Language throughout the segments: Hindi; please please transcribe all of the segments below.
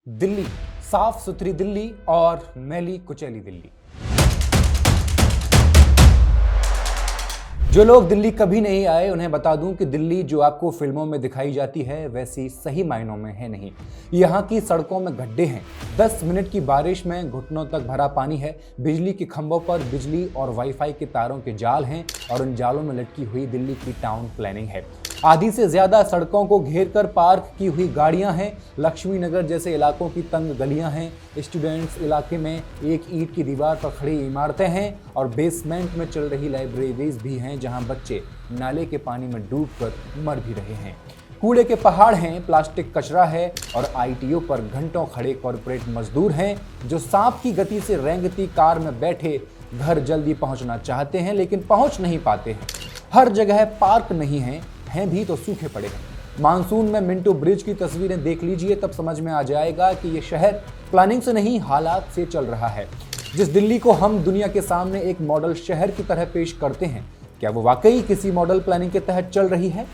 दिल्ली, साफ सुथरी दिल्ली और मैली कुचैली दिल्ली। जो लोग दिल्ली कभी नहीं आए उन्हें बता दूं कि दिल्ली जो आपको फिल्मों में दिखाई जाती है वैसी सही मायनों में है नहीं। यहाँ की सड़कों में गड्ढे हैं, 10 मिनट की बारिश में घुटनों तक भरा पानी है, बिजली के खंभों पर बिजली और वाईफाई के तारों के जाल हैं और उन जालों में लटकी हुई दिल्ली की टाउन प्लानिंग है। आधी से ज्यादा सड़कों को घेर कर पार्क की हुई गाड़ियां हैं, लक्ष्मी नगर जैसे इलाकों की तंग गलियां हैं, स्टूडेंट्स इलाके में एक ईंट की दीवार पर खड़ी इमारतें हैं और बेसमेंट में चल रही लाइब्रेरीज भी हैं जहां बच्चे नाले के पानी में डूबकर मर भी रहे हैं। कूड़े के पहाड़ हैं, प्लास्टिक कचरा है और आईटीओ पर घंटों खड़े कॉरपोरेट मजदूर हैं जो सांप की गति से रेंगती कार में बैठे घर जल्दी पहुंचना चाहते हैं लेकिन पहुंच नहीं पाते हैं। हर जगह पार्क नहीं है, हैं भी तो सूखे पड़े हैं। मानसून में मिंटो ब्रिज की तस्वीरें देख लीजिए, तब समझ में आ जाएगा कि ये शहर प्लानिंग से नहीं हालात से चल रहा है। जिस दिल्ली को हम दुनिया के सामने एक मॉडल शहर की तरह पेश करते हैं, क्या वो वाकई किसी मॉडल प्लानिंग के तहत चल रही है?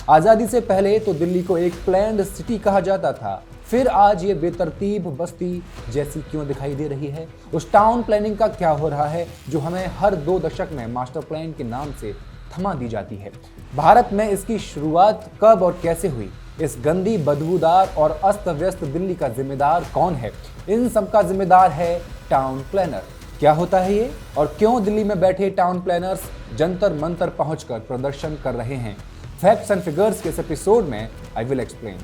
आजादी से पहले तो दिल्ली को एक प्लान्ड सिटी कहा जाता था, फिर आज ये बेतरतीब बस्ती जैसी क्यों दिखाई दे रही है? उस टाउन प्लानिंग का क्या हो रहा है जो हमें हर 2 दशक में मास्टर प्लान के नाम से थमा दी जाती है? भारत में इसकी शुरुआत कब और कैसे हुई? इस गंदी, बदबूदार और अस्त व्यस्त दिल्ली का जिम्मेदार कौन है? इन सब का जिम्मेदार है टाउन प्लानर। क्या होता है ये और क्यों दिल्ली में बैठे टाउन प्लानर्स जंतर मंतर पहुंचकर प्रदर्शन कर रहे हैं? फैक्ट्स एंड फिगर्स के इस एपिसोड में आई विल एक्सप्लेन।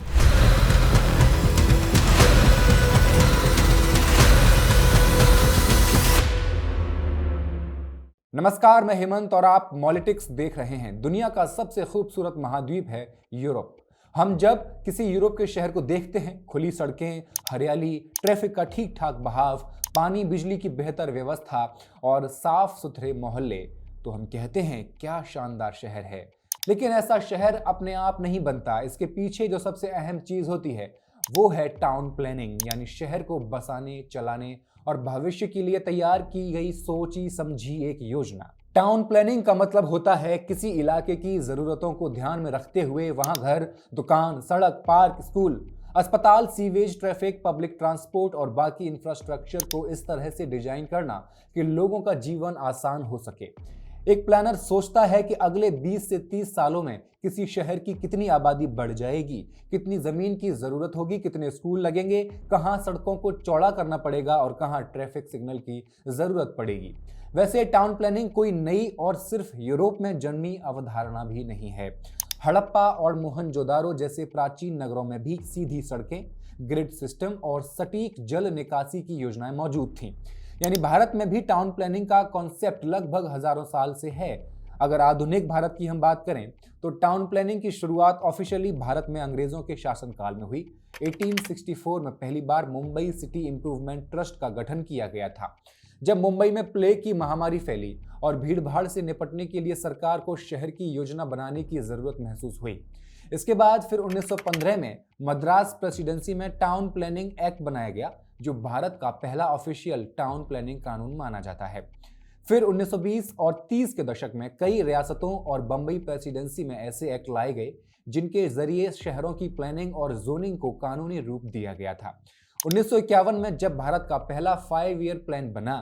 नमस्कार, मैं हेमंत और आप मॉलिटिक्स देख रहे हैं। दुनिया का सबसे खूबसूरत महाद्वीप है यूरोप। हम जब किसी यूरोप के शहर को देखते हैं, खुली सड़कें, हरियाली, ट्रैफिक का ठीक ठाक बहाव, पानी बिजली की बेहतर व्यवस्था और साफ सुथरे मोहल्ले, तो हम कहते हैं क्या शानदार शहर है। लेकिन ऐसा शहर अपने आप नहीं बनता। इसके पीछे जो सबसे अहम चीज होती है वो है टाउन प्लानिंग, यानी शहर को बसाने, चलाने और भविष्य के लिए तैयार की गई सोची समझी एक योजना। टाउन प्लानिंग का मतलब होता है किसी इलाके की जरूरतों को ध्यान में रखते हुए वहां घर, दुकान, सड़क, पार्क, स्कूल, अस्पताल, सीवेज, ट्रैफिक, पब्लिक ट्रांसपोर्ट और बाकी इंफ्रास्ट्रक्चर को इस तरह से डिजाइन करना कि लोगों का जीवन आसान हो सके। एक प्लानर सोचता है कि अगले 20 से 30 सालों में किसी शहर की कितनी आबादी बढ़ जाएगी, कितनी जमीन की जरूरत होगी, कितने स्कूल लगेंगे, कहां सड़कों को चौड़ा करना पड़ेगा और कहां ट्रैफिक सिग्नल की जरूरत पड़ेगी। वैसे टाउन प्लानिंग कोई नई और सिर्फ यूरोप में जन्मी अवधारणा भी नहीं है। हड़प्पा और मोहनजोदारो जैसे प्राचीन नगरों में भी सीधी सड़कें, ग्रिड सिस्टम और सटीक जल निकासी की योजनाएं मौजूद थीं। यानी भारत में भी टाउन प्लानिंग का कॉन्सेप्ट लगभग हजारों साल से है। अगर आधुनिक भारत की हम बात करें तो टाउन प्लानिंग की शुरुआत ऑफिशियली भारत में अंग्रेजों के शासनकाल में हुई। 1864 में पहली बार मुंबई सिटी इंप्रूवमेंट ट्रस्ट का गठन किया गया था, जब मुंबई में प्लेग की महामारी फैली और भीड़भाड़ से निपटने के लिए सरकार को शहर की योजना बनाने की जरूरत महसूस हुई। इसके बाद फिर 1915 में मद्रास प्रेसिडेंसी में टाउन प्लानिंग एक्ट बनाया गया, जो भारत का पहला ऑफिशियल टाउन प्लानिंग कानून माना जाता है। फिर 1920 और 30 के दशक में कई रियासतों और बंबई प्रेसिडेंसी में ऐसे एक्ट लाए गए जिनके जरिए शहरों की प्लानिंग और जोनिंग को कानूनी रूप दिया गया था। 1951 में जब भारत का पहला 5 ईयर प्लान बना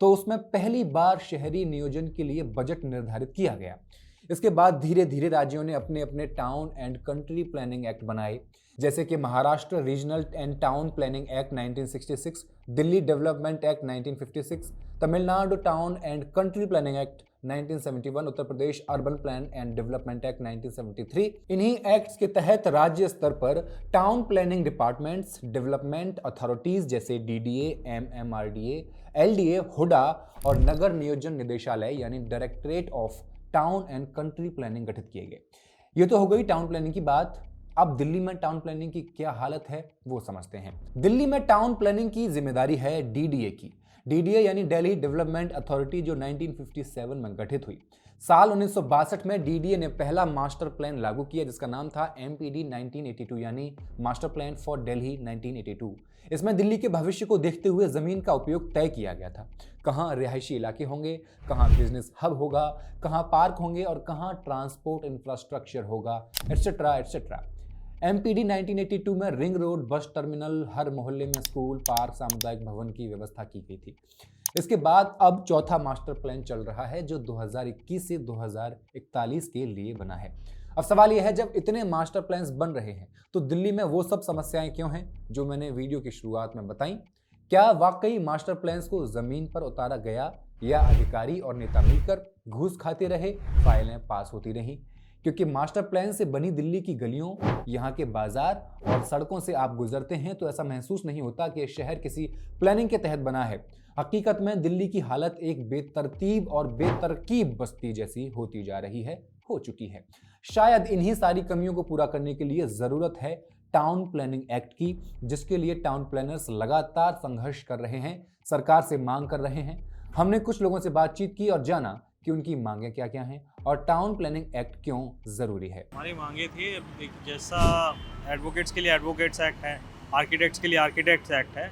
तो उसमें पहली बार शहरी नियोजन के लिए बजट निर्धारित किया गया। इसके बाद धीरे धीरे राज्यों ने अपने अपने town and country planning act बनाए, जैसे कि Maharashtra regional and town planning act 1966, Delhi development act 1956, Tamil Nadu town and country planning act 1971, Uttar Pradesh urban plan and development act 1973। इन्हीं एक्ट्स के तहत राज्य स्तर पर town planning departments, development authorities जैसे डीडीए, एमएमआरडीए, एलडीए, हुडा और नगर नियोजन निदेशालय यानी directorate of town and country planning गठित किए गए। ये तो हो गई टाउन प्लानिंग की बात। अब दिल्ली में टाउन प्लानिंग की क्या हालत है वो समझते हैं। दिल्ली में टाउन प्लानिंग की जिम्मेदारी है डीडीए की। डीडीए यानी दिल्ली डेवलपमेंट अथॉरिटी, जो 1957 में गठित हुई। साल 1962 में डीडीए ने पहला मास्टर प्लान लागू किया जिसका नाम था एमपीडी 1982 यानी मास्टर प्लान फॉर दिल्ली 1982। इसमें दिल्ली के भविष्य को देखते हुए जमीन का उपयोग तय किया गया था। कहाँ रिहायशी इलाके होंगे, कहाँ बिजनेस हब होगा, कहाँ पार्क होंगे और कहाँ ट्रांसपोर्ट इंफ्रास्ट्रक्चर होगा, एटसेट्रा एटसेट्रा। एमपीडी 1982 में रिंग रोड, बस टर्मिनल, हर मोहल्ले में स्कूल, पार्क, सामुदायिक भवन की व्यवस्था की गई थी। इसके बाद अब चौथा मास्टर प्लान चल रहा है जो 2021 से 2041 के लिए बना है। अब सवाल यह है, जब इतने मास्टर प्लान्स बन रहे हैं तो दिल्ली में वो सब समस्याएं क्यों हैं जो मैंने वीडियो की शुरुआत में बताई? क्या वाकई मास्टर प्लान्स को जमीन पर उतारा गया या अधिकारी और नेता मिलकर घूस खाते रहे, फाइलें पास होती रहीं? क्योंकि मास्टर प्लान से बनी दिल्ली की गलियों, यहाँ के बाजार और सड़कों से आप गुजरते हैं तो ऐसा महसूस नहीं होता कि शहर किसी प्लानिंग के तहत बना है। हकीकत में दिल्ली की हालत एक बेतरतीब और बेतरकीब बस्ती जैसी होती जा रही है, हो चुकी है। शायद इन्हीं सारी कमियों को पूरा करने के लिए जरूरत है टाउन प्लानिंग एक्ट की, जिसके लिए टाउन प्लानर्स लगातार संघर्ष कर रहे हैं, सरकार से मांग कर रहे हैं। हमने कुछ लोगों से बातचीत की और जाना कि उनकी मांगें क्या क्या हैं और टाउन प्लानिंग एक्ट क्यों जरूरी है। हमारी मांगे थी एक जैसा एडवोकेट्स के लिए एडवोकेट्स एक्ट है, आर्किटेक्ट्स के लिए आर्किटेक्ट्स एक्ट है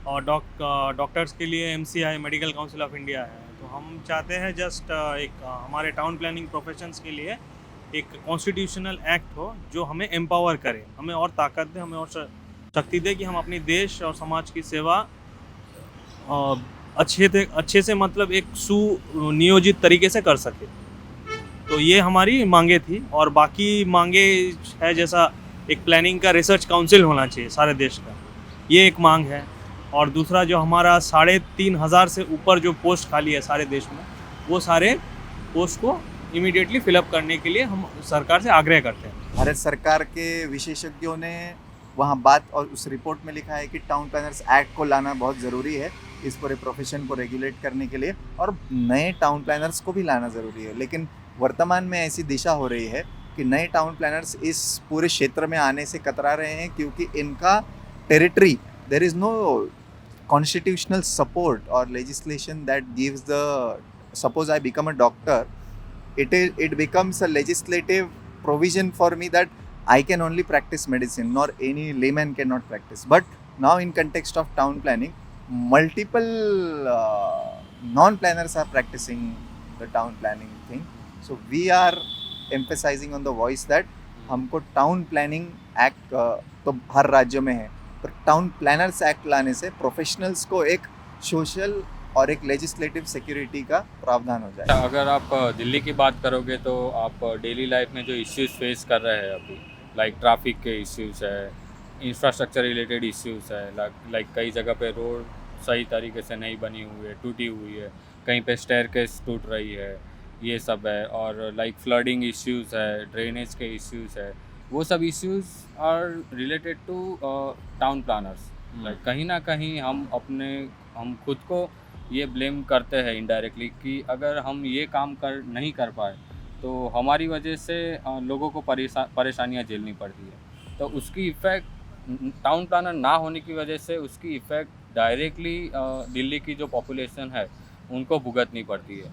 और डॉक्टर्स के लिए MCI medical council of India है। तो हम चाहते हैं जस्ट एक हमारे टाउन प्लानिंग प्रोफेशंस के लिए एक कॉन्स्टिट्यूशनल एक्ट हो जो हमें एम्पावर करे, हमें और ताकत दे, हमें और शक्ति दे कि हम अपनी देश और समाज की सेवा अच्छे से मतलब एक सुनियोजित तरीके से कर सके। तो ये हमारी मांगे थी और बाकी मांगे है जैसा एक प्लानिंग का रिसर्च काउंसिल होना चाहिए सारे देश का, ये एक मांग है। और दूसरा जो हमारा 3,500 से ऊपर जो पोस्ट खाली है सारे देश में, वो सारे पोस्ट को इमीडिएटली फिलअप करने के लिए हम सरकार से आग्रह करते हैं। भारत सरकार के विशेषज्ञों ने वहाँ बात और उस रिपोर्ट में लिखा है कि टाउन प्लानर्स एक्ट को लाना बहुत ज़रूरी है इस पूरे प्रोफेशन को रेगुलेट करने के लिए, और नए टाउन प्लानर्स को भी लाना ज़रूरी है। लेकिन वर्तमान में ऐसी दिशा हो रही है कि नए टाउन प्लानर्स इस पूरे क्षेत्र में आने से कतरा रहे हैं क्योंकि इनका territory, there is no constitutional support और legislation that gives the, suppose I become a doctor, it becomes a legislative provision for me that I can only practice medicine, nor any layman cannot practice. But now in context of town planning, multiple non-planners are practicing the town planning thing. So we are emphasizing on the voice that हमको टाउन प्लानिंग एक्ट तो हर राज्य में है, पर टाउन प्लानर्स एक्ट लाने से प्रोफेशनल्स को एक सोशल और एक लेजिस्लेटिव सिक्योरिटी का प्रावधान हो जाए। अगर आप दिल्ली की बात करोगे तो आप डेली लाइफ में जो इश्यूज फेस कर रहे हैं अभी, लाइक ट्रैफिक के इश्यूज है, इंफ्रास्ट्रक्चर रिलेटेड इश्यूज है, लाइक कई जगह पे रोड सही तरीके से नहीं बनी हुई है, टूटी हुई है, कहीं पे स्टेयरकेस टूट रही है, ये सब है। और लाइक फ्लडिंग इश्यूज है, ड्रेनेज के इश्यूज है, वो सब issues are related to town planners. Like कहीं ना कहीं हम खुद को ये ब्लेम करते हैं इनडायरेक्टली कि अगर हम ये काम नहीं कर पाए तो हमारी वजह से लोगों को परेशानियां झेलनी पड़ती है। तो उसकी इफ़ेक्ट टाउन प्लानर ना होने की वजह से उसकी इफ़ेक्ट डायरेक्टली दिल्ली की जो पॉपुलेशन है उनको भुगतनी पड़ती है।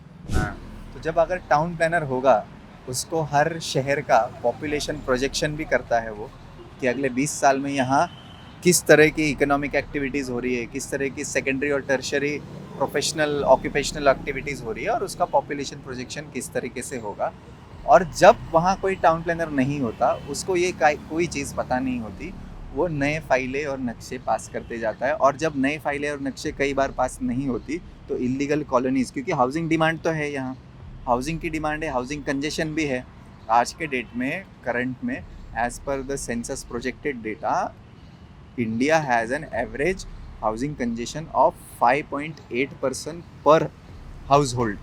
तो जब अगर टाउन प्लानर होगा, उसको हर शहर का पॉपुलेशन प्रोजेक्शन भी करता है वो, कि अगले 20 साल में यहाँ किस तरह की इकोनॉमिक एक्टिविटीज़ हो रही है, किस तरह की सेकेंडरी और टर्शरी प्रोफेशनल ऑक्यूपेशनल एक्टिविटीज़ हो रही है और उसका पॉपुलेशन प्रोजेक्शन किस तरीके से होगा। और जब वहाँ कोई टाउन प्लानर नहीं होता, उसको ये कोई चीज़ पता नहीं होती, वो नए फाइलें और नक्शे पास करते जाता है। और जब नए फाइलें और नक्शे कई बार पास नहीं होती तो इलीगल कॉलोनीज़, क्योंकि हाउसिंग डिमांड तो है, यहाँ हाउसिंग की डिमांड है, हाउसिंग कंजेशन भी है। आज के डेट में करंट में as per the census projected data, India has an average housing congestion of 5.8% per house hold.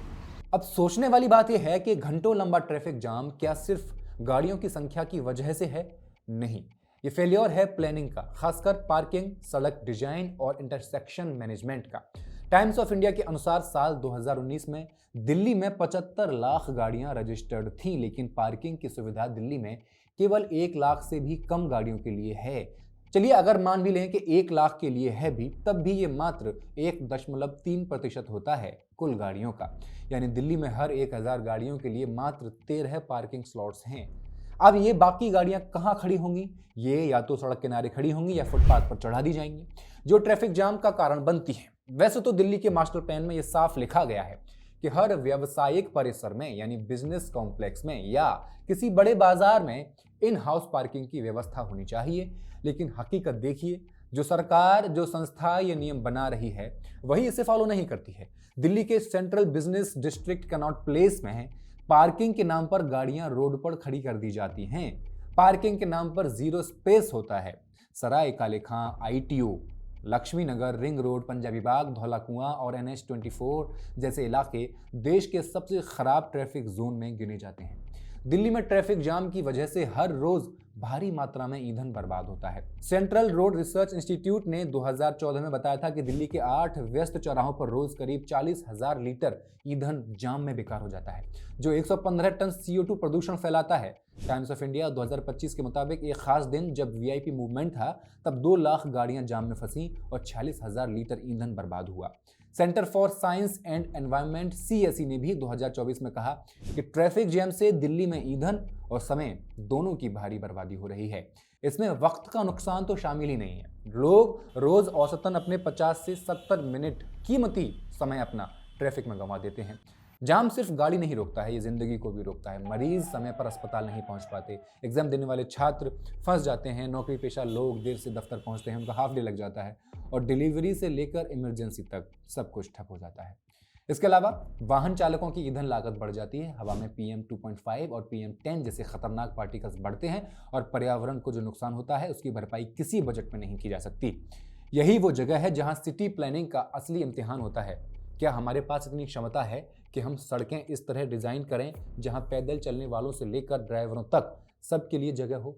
अब सोचने वाली बात यह है कि घंटों लंबा ट्रैफिक जाम क्या सिर्फ गाड़ियों की संख्या की वजह से है? नहीं, ये फेलियर है प्लानिंग का, खासकर पार्किंग, सड़क डिजाइन और इंटरसेक्शन मैनेजमेंट का। टाइम्स ऑफ इंडिया के अनुसार साल 2019 में दिल्ली में 75 लाख गाड़ियां रजिस्टर्ड थीं, लेकिन पार्किंग की सुविधा दिल्ली में केवल 1 लाख से भी कम गाड़ियों के लिए है। चलिए अगर मान भी लें कि 1 लाख के लिए है भी, तब भी ये मात्र 1.3% होता है कुल गाड़ियों का। यानी दिल्ली में हर 1000 गाड़ियों के लिए मात्र 13 पार्किंग स्लॉट्स हैं। अब ये बाकी गाड़ियां कहाँ खड़ी होंगी? ये या तो सड़क किनारे खड़ी होंगी या फुटपाथ पर चढ़ा दी जाएंगी, जो ट्रैफिक जाम का कारण बनती है। वैसे तो दिल्ली के मास्टर प्लान में ये साफ लिखा गया है कि हर व्यावसायिक परिसर में यानी बिजनेस कॉम्प्लेक्स में या किसी बड़े बाजार में इन हाउस पार्किंग की व्यवस्था होनी चाहिए। लेकिन हकीकत देखिए, जो सरकार, जो संस्था ये नियम बना रही है वही इसे फॉलो नहीं करती है। दिल्ली के central business district Connaught place में पार्किंग के नाम पर गाड़ियां रोड पर खड़ी कर दी जाती हैं। पार्किंग के नाम पर जीरो स्पेस होता है। सराय काले खां, ITO, लक्ष्मी नगर, रिंग रोड, पंजाबी बाग, धौला कुआं और NH24 जैसे इलाके देश के सबसे खराब ट्रैफिक जोन में गिने जाते हैं। दिल्ली में ट्रैफिक जाम की वजह से हर रोज भारी मात्रा में ईंधन बर्बाद होता है। सेंट्रल रोड रिसर्च इंस्टीट्यूट ने 2014 में बताया था कि दिल्ली के 8 व्यस्त चौराहों पर रोज करीब 40,000 लीटर ईंधन जाम में बेकार हो जाता है, जो 115 टन CO2 प्रदूषण फैलाता है। टाइम्स ऑफ इंडिया 2025 के मुताबिक एक खास दिन जब VIP मूवमेंट था तब 2 लाख गाड़ियां जाम में फंसी और 46,000 लीटर ईंधन बर्बाद हुआ। Centre for science and environment CSE ने भी 2024 में कहा कि ट्रैफिक जैम से दिल्ली में ईंधन और समय दोनों की भारी बर्बादी हो रही है। इसमें वक्त का नुकसान तो शामिल ही नहीं है। लोग रोज औसतन अपने 50 से 70 मिनट कीमती समय अपना ट्रैफिक में गंवा देते हैं। जाम सिर्फ गाड़ी नहीं रोकता है, ये जिंदगी को भी रोकता है। मरीज समय पर अस्पताल नहीं पहुंच पाते, एग्जाम देने वाले छात्र फंस जाते हैं, नौकरी पेशा लोग देर से दफ्तर पहुंचते हैं, उनका हाफ डे लग जाता है और डिलीवरी से लेकर इमरजेंसी तक सब कुछ ठप हो जाता है। इसके अलावा वाहन चालकों की ईंधन लागत बढ़ जाती है। हवा में PM 2.5 और PM 10 जैसे खतरनाक पार्टिकल्स बढ़ते हैं और पर्यावरण को जो नुकसान होता है उसकी भरपाई किसी बजट में नहीं की जा सकती। यही वो जगह है जहां सिटी प्लानिंग का असली इम्तिहान होता है। क्या हमारे पास इतनी क्षमता है कि हम सड़कें इस तरह डिजाइन करें जहां पैदल चलने वालों से लेकर ड्राइवरों तक सबके लिए जगह हो?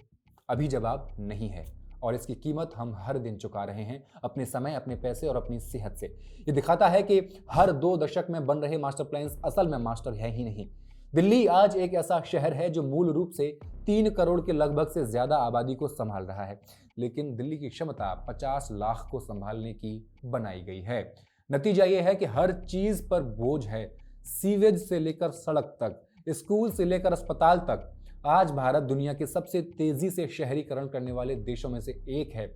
अभी जवाब नहीं है और इसकी कीमत हम हर दिन चुका रहे हैं, अपने समय, अपने पैसे और अपनी सेहत से। ये दिखाता है कि हर 2 दशक में बन रहे मास्टर प्लान्स असल में मास्टर है ही नहीं। दिल्ली आज एक ऐसा शहर है जो मूल रूप से 3 करोड़ के लगभग से ज्यादा आबादी को संभाल रहा है, लेकिन दिल्ली की क्षमता 50 लाख को संभालने की बनाई गई है। नतीजा यह है कि हर चीज पर बोझ है, सीवेज से लेकर सड़क तक, स्कूल से लेकर अस्पताल तक। आज भारत दुनिया के सबसे तेजी से शहरीकरण करने वाले देशों में से एक है।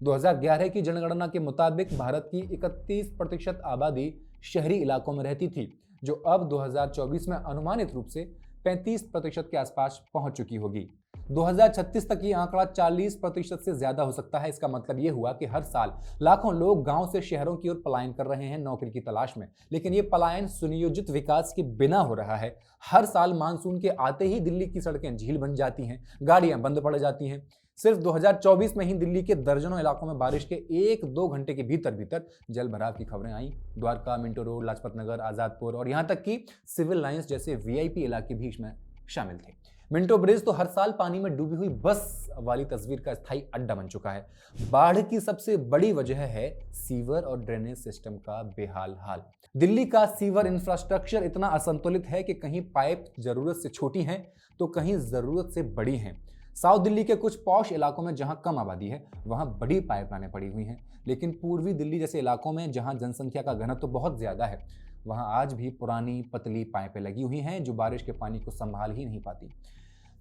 2011 की जनगणना के मुताबिक भारत की 31% आबादी शहरी इलाकों में रहती थी, जो अब 2024 में अनुमानित रूप से 35% के आसपास पहुंच चुकी होगी। 2036 तक ये आंकड़ा 40% से ज्यादा हो सकता है। इसका मतलब ये हुआ कि हर साल लाखों लोग गांव से शहरों की ओर पलायन कर रहे हैं नौकरी की तलाश में, लेकिन ये पलायन सुनियोजित विकास के बिना हो रहा है। हर साल मानसून के आते ही दिल्ली की सड़कें झील बन जाती हैं, गाड़ियां बंद पड़ जाती हैं। सिर्फ 2024 में ही दिल्ली के दर्जनों इलाकों में बारिश के 1-2 घंटे के भीतर जल भराव की खबरें आई। द्वारका, मिंटो रोड, लाजपत नगर, आजादपुर और यहां तक कि सिविल लाइंस जैसे VIP इलाके भी इसमें शामिल थे। मिंटो ब्रिज तो हर साल पानी में डूबी हुई बस वाली तस्वीर का स्थायी अड्डा बन चुका है। बाढ़ की सबसे बड़ी वजह है सीवर और ड्रेनेज सिस्टम का बेहाल हाल। दिल्ली का सीवर इंफ्रास्ट्रक्चर इतना असंतुलित है कि कहीं पाइप जरूरत से छोटी हैं तो कहीं जरूरत से बड़ी हैं। साउथ दिल्ली के कुछ पॉश इलाकों में जहां कम आबादी है वहां बड़ी पाइपलाइनें पड़ी हुई हैं, लेकिन पूर्वी दिल्ली जैसे इलाकों में जहां जनसंख्या का घनत्व तो बहुत ज्यादा है वहां आज भी पुरानी पतली पाइपें लगी हुई हैं जो बारिश के पानी को संभाल ही नहीं पाती।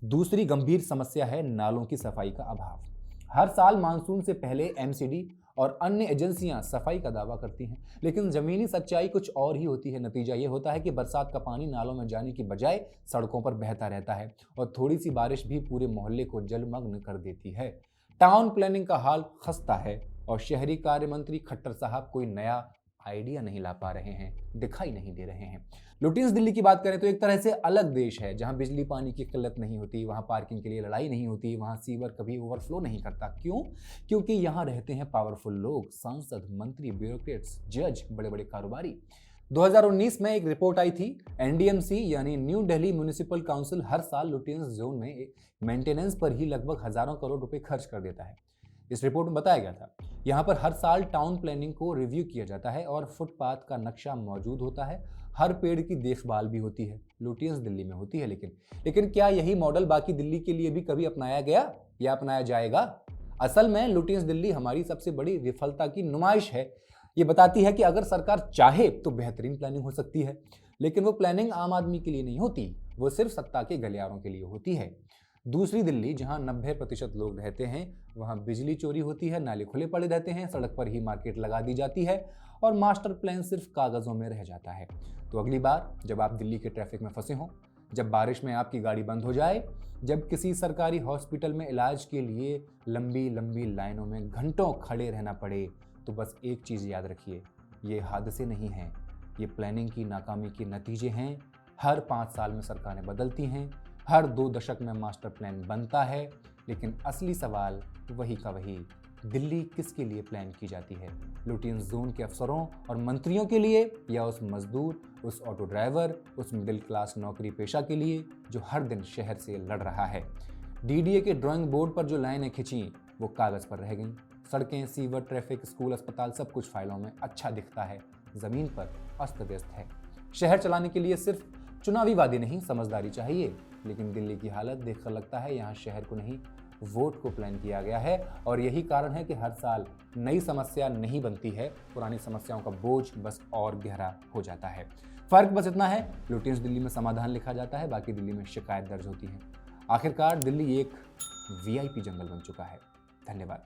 दूसरी गंभीर समस्या है नालों की सफाई का अभाव। हर साल मानसून से पहले MCD और अन्य एजेंसियां सफाई का दावा करती हैं, लेकिन जमीनी सच्चाई कुछ और ही होती है। नतीजा ये होता है कि बरसात का पानी नालों में जाने की बजाय सड़कों पर बहता रहता है और थोड़ी सी बारिश भी पूरे मोहल्ले को जलमग्न कर देती है। टाउन प्लानिंग का हाल खस्ता है और शहरी कार्य मंत्री खट्टर साहब कोई नया आइडिया नहीं ला पा रहे हैं, दिखाई नहीं दे रहे हैं। लुटियंस दिल्ली की बात करें तो एक तरह से अलग देश है, जहां बिजली पानी की किल्लत नहीं होती, वहां पार्किंग के लिए लड़ाई नहीं होती, वहां सीवर कभी ओवरफ्लो नहीं करता। क्यों? क्योंकि यहां रहते हैं पावरफुल लोग, सांसद, मंत्री, ब्यूरोक्रेट्स, जज, बड़े बड़े कारोबारी। 2019 में एक रिपोर्ट आई थी, NDMC यानी न्यू दिल्ली म्युनिसिपल काउंसिल हर साल लुटियंस जोन में मेंटेनेंस पर ही लगभग हजारों करोड़ रुपए खर्च कर देता है। इस रिपोर्ट में बताया गया था यहाँ पर हर साल टाउन प्लानिंग को रिव्यू किया जाता है और फुटपाथ का नक्शा मौजूद होता है, हर पेड़ की देखभाल भी होती है। लुटियंस दिल्ली में होती है, लेकिन क्या यही मॉडल बाकी दिल्ली के लिए भी कभी अपनाया गया या अपनाया जाएगा? असल में लुटियंस दिल्ली हमारी सबसे बड़ी विफलता की नुमाइश है। ये बताती है कि अगर सरकार चाहे तो बेहतरीन प्लानिंग हो सकती है, लेकिन वो प्लानिंग आम आदमी के लिए नहीं होती, वो सिर्फ सत्ता के गलियारों के लिए होती है। दूसरी दिल्ली, जहां 90% लोग रहते हैं, वहां बिजली चोरी होती है, नाले खुले पड़े रहते हैं, सड़क पर ही मार्केट लगा दी जाती है और मास्टर प्लान सिर्फ कागजों में रह जाता है। तो अगली बार जब आप दिल्ली के ट्रैफिक में फंसे हों, जब बारिश में आपकी गाड़ी बंद हो जाए, जब किसी सरकारी हॉस्पिटल में इलाज के लिए लंबी लंबी लाइनों में घंटों खड़े रहना पड़े, तो बस एक चीज़ याद रखिए, ये हादसे नहीं हैं, ये प्लानिंग की नाकामी के नतीजे हैं। हर 5 साल में सरकारें बदलती हैं, हर 2 दशक में मास्टर प्लान बनता है, लेकिन असली सवाल वही का वही, दिल्ली किसके लिए प्लान की जाती है? लुटियन जोन के अफसरों और मंत्रियों के लिए, या उस मजदूर, उस ऑटो ड्राइवर, उस मिडिल क्लास नौकरी पेशा के लिए जो हर दिन शहर से लड़ रहा है? डीडीए के ड्राइंग बोर्ड पर जो लाइनें खिंची वो कागज़ पर रह गईं। सड़कें, सीवर, ट्रैफिक, स्कूल, अस्पताल सब कुछ फाइलों में अच्छा दिखता है, ज़मीन पर अस्त व्यस्त है। शहर चलाने के लिए सिर्फ चुनावी वादे नहीं, समझदारी चाहिए। लेकिन दिल्ली की हालत देखकर लगता है यहाँ शहर को नहीं, वोट को प्लान किया गया है। और यही कारण है कि हर साल नई समस्या नहीं बनती है, पुरानी समस्याओं का बोझ बस और गहरा हो जाता है। फर्क बस इतना है, लुटियंस दिल्ली में समाधान लिखा जाता है, बाकी दिल्ली में शिकायत दर्ज होती है। आखिरकार दिल्ली एक वीआईपी जंगल बन चुका है। धन्यवाद।